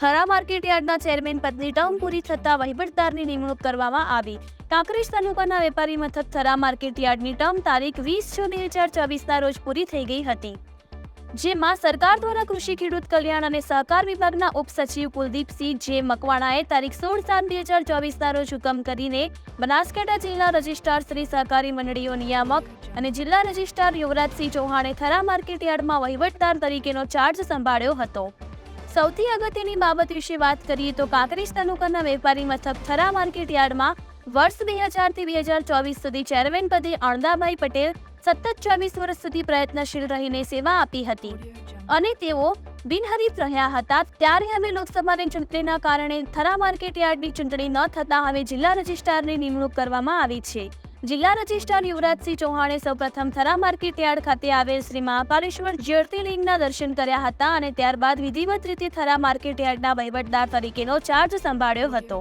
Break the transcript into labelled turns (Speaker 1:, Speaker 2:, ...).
Speaker 1: Thara market યાર્ડના chairman પદની term પૂરી થતાં વહીવટદારની નિમણૂક કરવામાં આવી. કાંકરેજ તાલુકાના વેપારી મથક થરા માર્કેટ યાર્ડની ટર્મ તારીખ 20/6/2024ના રોજ પૂરી થઈ ગઈ હતી, જેમાં સરકાર દ્વારા કૃષિ ખેડૂત કલ્યાણ અને સહકાર વિભાગના ઉપસચિવ કુલદીપસિંહ જે મકવાણાએ તારીખ 16/7/2024ના રોજ હુકમ કરીને બનાસકાંઠા જિલ્લા રજિસ્ટ્રાર શ્રી સહકારી મંડળીઓ નિયામક અને જિલ્લા રજિસ્ટ્રાર યુવરાજસિંહ ચૌહાણે થરા માર્કેટ યાર્ડમાં વહીવટદાર તરીકેનો ચાર્જ સંભાળ્યો હતો. સૌથી અગત્યની બાબત વિશે વાત કરીએ તો કાંકરેજ તાલુકાના વેપારી મથક થરા માર્કેટ યાર્ડમાં વર્ષ 2000થી 2024 સુધી ચેરમેન પદે અણદાભાઈ પટેલ સતત 24 વર્ષ સુધી પ્રયત્નશીલ રહીને સેવા આપી હતી અને તેઓ બિનહરીફ રહ્યા હતા. ત્યારે હવે લોકસભાની ચૂંટણીના કારણે થરા માર્કેટ યાર્ડની ચૂંટણી ન થતાં હવે જિલ્લા રજિસ્ટ્રારની નિમણૂક કરવામાં આવી છે. જિલ્લા રજિસ્ટ્રાર યુવરાજસિંહ ચૌહાણે સૌપ્રથમ થરા માર્કેટ યાર્ડ ખાતે આવેલ શ્રી મહાકાલેશ્વર જ્યોતિર્લિંગના દર્શન કર્યા હતા અને ત્યારબાદ વિધિવત રીતે થરા માર્કેટ યાર્ડના વહીવટદાર તરીકેનો ચાર્જ સંભાળ્યો હતો.